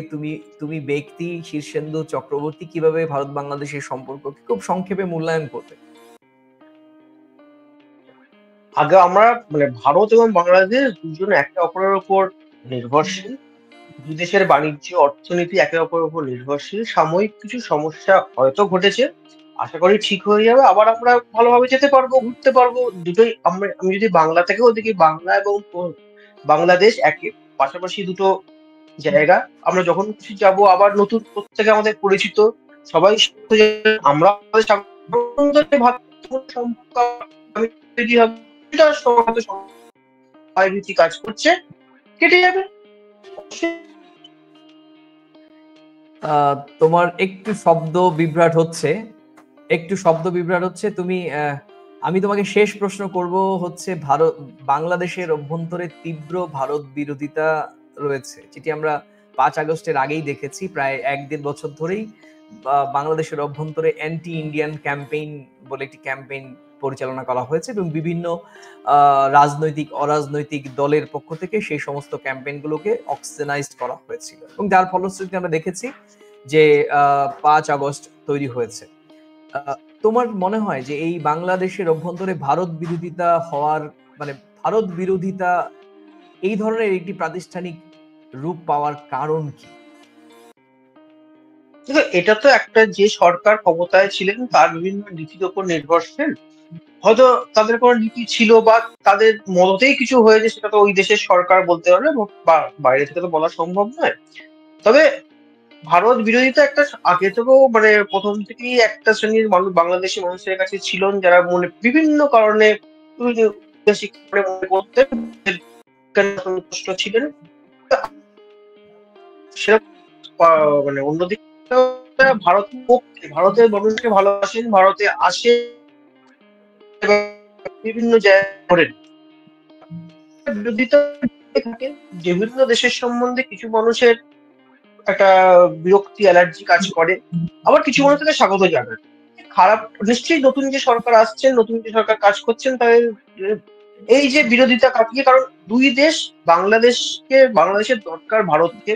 তুমি ব্যক্তি শীর্ষেন্দু চক্রবর্তী কিভাবে ভারত বাংলাদেশের সম্পর্ককে খুব সংক্ষেপে মূল্যায়ন করবে? আগে আমরা ভারত এবং বাংলাদেশ দুজন একে অপরের উপর নির্ভরশীল। দুই দেশের বাণিজ্য অর্থনীতি একে অপরের উপর নির্ভরশীল। সাময়িক কিছু সমস্যা হয়তো ঘটেছে, আশা করি ঠিক হয়ে যাবে, আবার আমরা ভালোভাবে যেতে পারবো, ঘুরতে পারবো। দুটোই আমি যদি বাংলা থেকেও দেখি, বাংলা এবং বাংলাদেশ একে পাশাপাশি দুটো জায়গা। আমরা যখন খুশি যাবো, আবার নতুন প্রত্যেকে আমাদের পরিচিত সবাই। আমরা আমাদের সম্পর্ক আমি তৈরি হবে, এটা হয়তো সময় ভিত্তিক কাজ করছে, কেটে যাবে। তোমার একটু শব্দ বিভ্রাট হচ্ছে, তুমি আমি তোমাকে শেষ প্রশ্ন করব হচ্ছে, বাংলাদেশের অভ্যন্তরে তীব্র ভারত বিরোধিতা রয়েছে, যেটি আমরা 5 আগস্টের আগেই দেখেছি। প্রায় 1-1.5 বছর ধরেই বাংলাদেশের অভ্যন্তরে অ্যান্টি ইন্ডিয়ান ক্যাম্পেইন বলে একটি ক্যাম্পেইন পরিচালনা করা হয়েছে, এবং বিভিন্ন রাজনৈতিক অরাজনৈতিক দলের পক্ষ থেকে সেই সমস্ত ক্যাম্পেইনগুলোকে অক্সিজেনাইজড করা হয়েছিল, এবং যার ফলশ্রুতিতে আমরা দেখেছি যে 5 আগস্ট তৈরি হয়েছে। তোমার মনে হয় যে এই বাংলাদেশের অভ্যন্তরে ভারত বিরোধিতা হওয়ার, মানে ভারত বিরোধিতা এই ধরনের একটি প্রাতিষ্ঠানিক রূপ পাওয়ার কারণ কি? এটা তো একটা, যে সরকার ক্ষমতায় ছিলেন তার বিভিন্ন নীতির উপর নির্ভরশীল। হয়তো তাদের কোনো নীতি ছিল বা তাদের মদতেই কিছু হয়েছে, সেটা তো ওই দেশের সরকার বলতে পারবে, বা বাইরে থেকে তো বলা সম্ভব নয়। তবে ভারত বিরোধিতা একটা আগে থেকেও, মানে প্রথম থেকেই একটা শ্রেণীর মানুষ, বাংলাদেশি মানুষের কাছে ছিলেন, যারা মনে বিভিন্ন কারণে ঐতিহাসিক কারণে মনে করতেন, সন্তুষ্ট ছিলেন। সেটা মানে অন্যদিকে ভারত পক্ষে, ভারতের মানুষকে ভালোবাসেন, ভারতে আসে এবং বিভিন্ন জায়গায় করেন। বিরোধিতা থাকে যে বিভিন্ন দেশের সম্বন্ধে কিছু মানুষের একটা বিরক্তি, অ্যালার্জি কাজ করে, আবার কিছু মানুষ তাদের স্বাগত জানায়। খারাপ, নিশ্চয়ই নতুন যে সরকার আসছেন, নতুন যে সরকার কাজ করছেন, তাদের এই যে বিরোধিতা কাটিয়ে, কারণ দুই দেশ, বাংলাদেশের দরকার ভারতকে,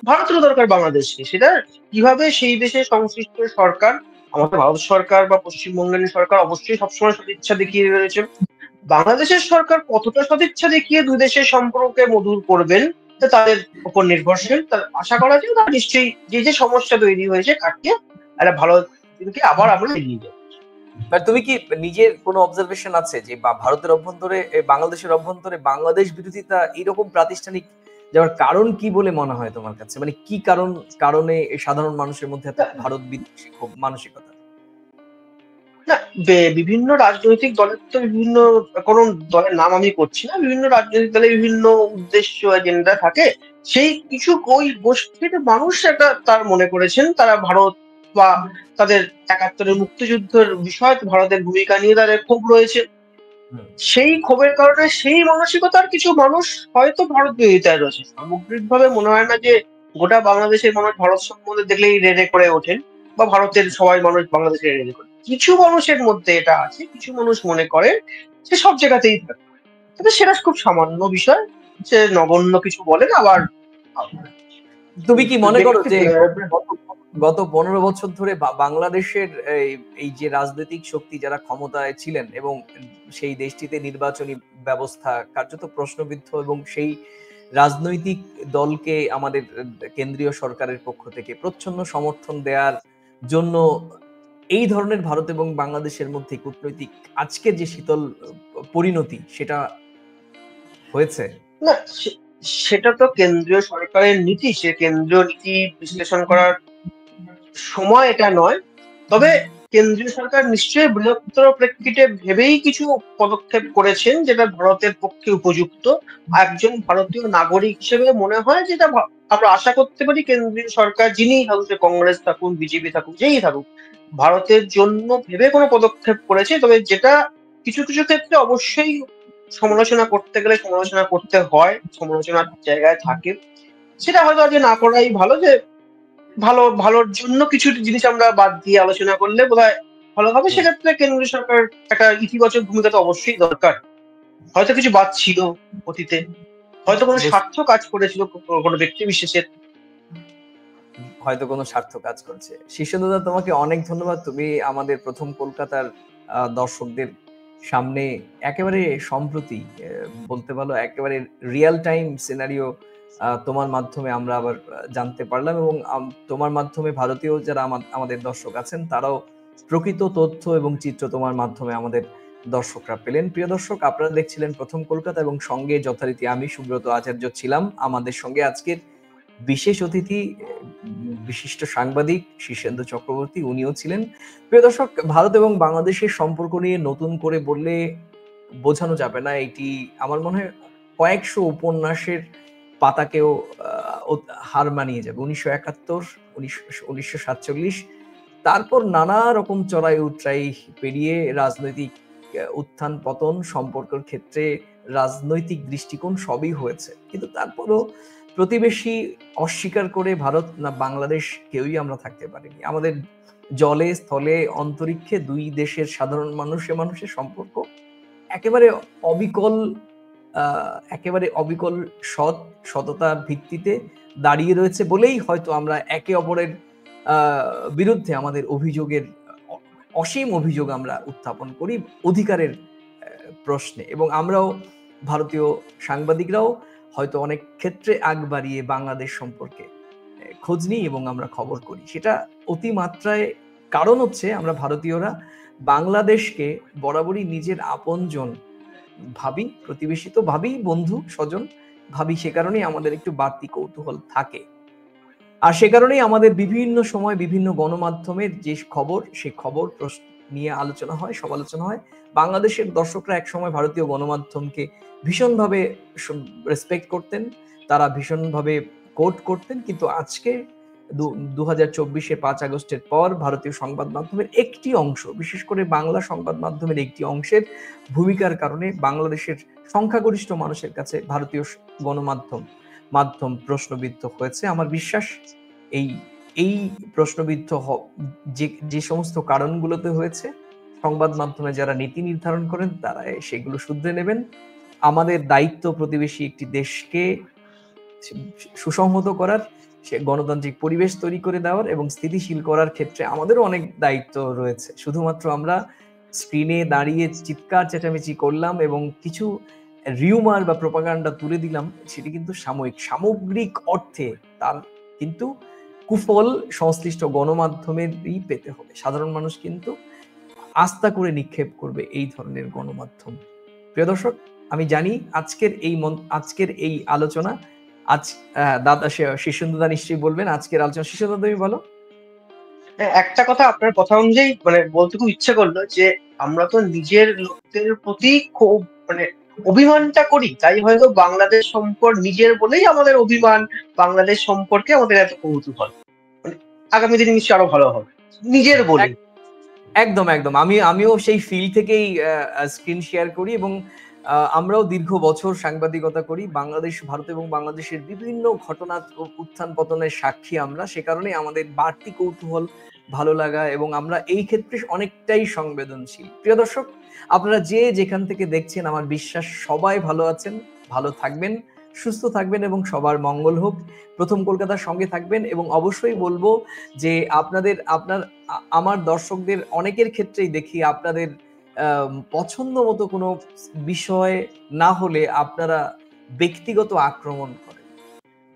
ভারতেরও দরকার বাংলাদেশকে। সেটা কিভাবে সেই দেশে সংশ্লিষ্ট সরকার, আমাদের ভারত সরকার বা পশ্চিমবঙ্গের সরকার অবশ্যই সবসময় সদিচ্ছা দেখিয়ে রয়েছে। বাংলাদেশের সরকার কতটা সদিচ্ছা দেখিয়ে দুই দেশের সম্পর্ককে মধুর করবেন, তা তাদের উপর নির্ভরশীল। তার আশা করা যায় তারা নিশ্চয়ই যে যে সমস্যা তৈরি হয়েছে কাটিয়ে একটা ভালো দিনকে আবার আমরা এগিয়ে যাবো। তুমি কি নিজের কোনো অবজারভেশন আছে যে ভারতের অভ্যন্তরে, বাংলাদেশের অভ্যন্তরে বাংলাদেশ বিরোধিতা এরকম প্রাতিষ্ঠানিক যাওয়ার কারণ কি বলে মনে হয় তোমার কাছে? মানে কি কারণে সাধারণ মানুষের মধ্যে এত ভারত বিদ্বেষী মানসিকতা? না, বিভিন্ন রাজনৈতিক দলের তো বিভিন্ন, কোন দলের নাম আমি করছি না, বিভিন্ন রাজনৈতিক দলের বিভিন্ন উদ্দেশ্য, এজেন্ডা থাকে। সেই কিছু ওই গোষ্ঠীর মানুষ একটা তার মনে করেছেন, তারা ভারত বা তাদের 71-এর মুক্তিযুদ্ধের বিষয়, ভারতের ভূমিকা নিয়ে তাদের ক্ষোভ রয়েছে। সেই ক্ষোভের কারণে সেই মানসিকতার কিছু মানুষ হয়তো ভারত বিরোধিতায় রয়েছে। সামগ্রিকভাবে মনে হয় না যে গোটা বাংলাদেশের মানুষ ভারত সম্বন্ধে দেখলেই রেড়ে করে ওঠেন, বা ভারতের সবাই মানুষ বাংলাদেশে রেড়ে করে। কিছু মানুষের মধ্যে এটা আছে, কিছু মানুষ মনে করে সে সব জায়গাতেই থাকে, তবে সেটা খুব সামান্য বিষয়, সে নগণ্য কিছু বলেন। আবার তুমি কি মনে করো যে গত 15 বছর ধরে বাংলাদেশের এই যে রাজনৈতিক শক্তি যারা ক্ষমতায় ছিলেন, এবং সেই দেশটিতে নির্বাচনী ব্যবস্থা কার্যত প্রশ্নবিদ্ধ, এবং সেই রাজনৈতিক দলকে আমাদের কেন্দ্রীয় সরকারের পক্ষ থেকে প্রচ্ছন্ন সমর্থন দেওয়ার জন্য এই ধরনের ভারত এবং বাংলাদেশের মধ্যে কূটনৈতিক আজকের যে শীতল পরিণতি, সেটা হয়েছে? না, সেটা তো কেন্দ্রীয় সরকারের নীতি, সে কেন্দ্রীয় নীতি বিশ্লেষণ করার সময় এটা নয়। তবে কেন্দ্রীয় সরকার নিশ্চয়ই বৃহত্তর প্রেক্ষিতে ভেবেই কিছু পদক্ষেপ করেছেন, যেটা ভারতের পক্ষে উপযুক্ত। একজন ভারতীয় নাগরিক হিসেবে মনে হয় যেটা আমরা আশা করতে পারি, কেন্দ্রীয় সরকার যিনি থাকুক, সে কংগ্রেস থাকুন, বিজেপি থাকুক, যেই থাকুক, ভারতের জন্য ভেবে কোনো পদক্ষেপ করেছে। তবে যেটা কিছু কিছু ক্ষেত্রে অবশ্যই সমালোচনা করতে গেলে সমালোচনা করতে হয়, সমালোচনার জায়গায় থাকে, সেটা হয়তো আজকে না করাই ভালো। যে ভালোর জন্য কিছু জিনিস আমরা বাদ দিয়ে আলোচনা করলে বোধহয় ভালো হবে। সেক্ষেত্রে কেন্দ্রীয় সরকার একটা ইতিবাচক ভূমিকা তো অবশ্যই দরকার। হয়তো কিছু বাদ ছিল অতীতে, হয়তো কোনো স্বার্থ কাজ করেছিল কোনো ব্যক্তি বিশেষের, হয়তো কোনো স্বার্থ কাজ করছে। শীর্ষেন্দুদা, তোমাকে অনেক ধন্যবাদ। তুমি আমাদের প্রথম কলকাতার দর্শকদের সামনে একেবারে সম্প্রতি, বলতে পারো একেবারে রিয়েল টাইম সিনারিও তোমার মাধ্যমে আমরা আবার জানতে পারলাম, এবং তোমার মাধ্যমে ভারতীয় যারা আমাদের দর্শক আছেন তারাও প্রকৃত তথ্য এবং চিত্র তোমার মাধ্যমে আমাদের দর্শকরা পেলেন। প্রিয় দর্শক, আপনারা দেখছিলেন প্রথম কলকাতা, এবং সঙ্গে যথারীতি আমি সুব্রত আচার্য ছিলাম। আমাদের সঙ্গে আজকের বিশেষ অতিথি বিশিষ্ট সাংবাদিক শীর্ষেন্দু চক্রবর্তী, উনিও ছিলেন। প্রিয় দর্শক, ভারত এবং বাংলাদেশের সম্পর্ক নিয়ে নতুন করে বললে বোঝানো যাবে না। এটি আমার মনে হয় কয়েকশো উপন্যাসের পাতাকেও হার মানিয়ে যাবে। ১৯৭১, ১৯৪৭, তারপর নানা রকম চড়াই উতরাই পেরিয়ে রাজনৈতিক উত্থান পতন, সম্পর্কের ক্ষেত্রে রাজনৈতিক দৃষ্টিকোণ সবই হয়েছে। কিন্তু তারপরও প্রতিবেশী অস্বীকার করে ভারত না বাংলাদেশ কেউই আমরা থাকতে পারিনি। আমাদের জলে, স্থলে, অন্তরিক্ষে দুই দেশের সাধারণ মানুষের সম্পর্ক একেবারে অবিকল, একেবারে অবিকল সততার ভিত্তিতে দাঁড়িয়ে রয়েছে বলেই হয়তো আমরা একে অপরের বিরুদ্ধে আমাদের অভিযোগের অসীম অভিযোগ আমরা উত্থাপন করি অধিকারের প্রশ্নে, এবং আমরাও ভারতীয় সাংবাদিকরাও হয়তো অনেক ক্ষেত্রে আগ বাড়িয়ে বাংলাদেশ সম্পর্কে খোঁজ নিই এবং আমরা খবর করি। সেটা অতিমাত্রায় কারণ হচ্ছে আমরা ভারতীয়রা বাংলাদেশকে বরাবরই নিজের আপনজন ভাবি, প্রতিবেশী তো ভাবি, বন্ধু স্বজন ভাবি, সে কারণেই আমাদের একটু বাড়তি কৌতূহল থাকে। আর সে কারণেই আমাদের বিভিন্ন সময় বিভিন্ন গণমাধ্যমের যে খবর, সে খবর নিয়ে আলোচনা হয়, সমালোচনা হয়। বাংলাদেশের দর্শকরা একসময় ভারতীয় গণমাধ্যমকে ভীষণভাবে রেসপেক্ট করতেন, তারা ভীষণভাবে কোট করতেন। কিন্তু আজকে ২০২৪-এ ৫ আগস্টের পর ভারতীয় সংবাদ মাধ্যমের একটি অংশ, বিশেষ করে বাংলা সংবাদ মাধ্যমের একটি অংশের ভূমিকার কারণে বাংলাদেশের সংখ্যাগরিষ্ঠ মানুষের কাছে ভারতীয় মাধ্যম প্রশ্নবিদ্ধ হয়েছে। আমার বিশ্বাস এই প্রশ্নবিদ্ধ যে সমস্ত কারণগুলোতে হয়েছে, সংবাদ মাধ্যমে যারা নীতি নির্ধারণ করেন তারা সেগুলো শুধরে নেবেন। আমাদের দায়িত্ব প্রতিবেশী একটি দেশকে সুসংহত করার, সে গণতান্ত্রিক পরিবেশ তৈরি করে দেওয়ার এবং স্থিতিশীল করার ক্ষেত্রে আমাদেরও অনেক দায়িত্ব রয়েছে। শুধুমাত্র আমরা স্ক্রিনে দাঁড়িয়ে চিৎকার চেঁচামেচি করলাম এবং কিছু রিউমার বা প্রোপাগান্ডা তুলে দিলাম, সেটি কিন্তু সামগ্রিক অর্থে তার কিন্তু কুফল সংশ্লিষ্ট গণমাধ্যমেরই পেতে হবে। সাধারণ মানুষ কিন্তু আস্থা করে নিক্ষেপ করবে এই ধরনের গণমাধ্যম। প্রিয় দর্শক, আমি জানি আজকের এই আলোচনা দাদা শীর্ষেন্দুদা নিশ্চয়ই বলবেন আজকের আলোচনা। শীর্ষেন্দু, তুমি বলো। একটা কথা আপনার কথা অনুযায়ী বলতে খুব ইচ্ছে করলো যে আমরা তো নিজের লোকদের প্রতি খুব অভিমানটা করি, তাই হয়তো বাংলাদেশ সম্পর্ক নিজের বলেই আমাদের অভিমান, বাংলাদেশ সম্পর্কে আমাদের এত কৌতূহল। আগামী দিনে নিশ্চয়ই আরো ভালো হবে নিজের বলে। একদম একদম, আমিও সেই ফিল থেকেই স্ক্রিন শেয়ার করি এবং আমরাও দীর্ঘ বছর সাংবাদিকতা করি। ভারত এবং বাংলাদেশের বিভিন্ন ঘটনা উত্থান পতনের সাক্ষী আমরা। সে কারণে আমাদের বাড়তি কৌতূহল, ভালো লাগা এবং আমরা এই ক্ষেত্রে অনেকটাই সংবেদনশীল। প্রিয় দর্শক, আপনারা যে যেখান থেকে দেখছেন, আমার বিশ্বাস সবাই ভালো আছেন, ভালো থাকবেন, সুস্থ থাকবেন এবং সবার মঙ্গল হোক। প্রথম কলকাতার সঙ্গে থাকবেন এবং অবশ্যই বলবো যে আমার দর্শকদের অনেকের ক্ষেত্রেই দেখি আপনাদের পছন্দ মতো কোনো বিষয় না হলে আপনারা ব্যক্তিগত আক্রমণ করেন,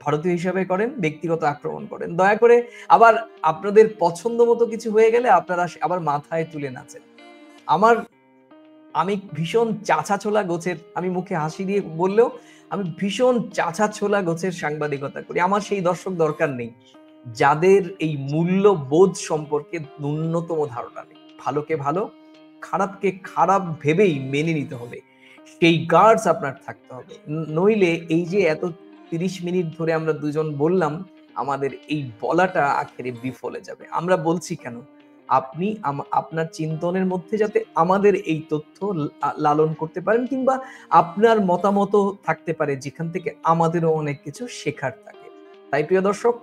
ভারতীয় হিসাবে করেন, ব্যক্তিগত আক্রমণ করেন। দয়া করে আবার আপনাদের পছন্দ মতো কিছু হয়ে গেলে আপনারা আবার মাথায় তুলে নাচেন। আমি ভীষণ চাঁচা গোছের, আমি মুখে হাসি দিয়ে বললেও আমি ভীষণ চাঁচা গোছের সাংবাদিকতা করি। আমার সেই দর্শক দরকার নেই যাদের এই মূল্যবোধ সম্পর্কে ন্যূনতম ধারণা নেই। ভালোকে ভালো, খারাপকে খারাপ ভেবেই মেনে নিতে হবে, সেই গার্ডস আপনার থাকতে হবে। নইলে এই যে এত ৩০ মিনিট ধরে আমরা দুজন বললাম, আমাদের এই বলাটা আখেরে বিফলে যাবে। আমরা বলছি কেন? আপনি আপনার চিন্তনের মধ্যে যাতে আমাদের এই তথ্য লালন করতে পারেন, কিংবা আপনার মতামত থাকতে পারে যেখান থেকে আমাদেরও অনেক কিছু শেখার থাকে। তাই প্রিয় দর্শক,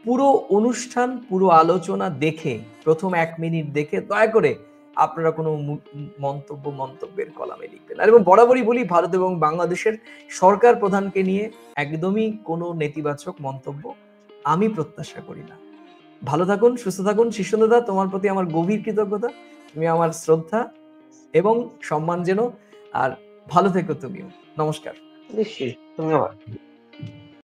পুরো অনুষ্ঠান, পুরো আলোচনা দেখে, প্রথম ১ মিনিট দেখে দয়া করে আপনারা কোনো মন্তব্যের কলামে লিখবেন। আর এবং বরাবরই বলি, ভারত এবং বাংলাদেশের সরকার প্রধানকে নিয়ে একদমই কোনো নেতিবাচক মন্তব্য আমি প্রত্যাশা করি না। ভালো থাকুন, সুস্থ থাকুন। শীর্ষেন্দুদা, তোমার প্রতি আমার গভীর কৃতজ্ঞতা, তুমি আমার শ্রদ্ধা এবং সম্মান যেন। আর ভালো থেকো তুমিও। নমস্কার। নিশ্চয়ই, ধন্যবাদ।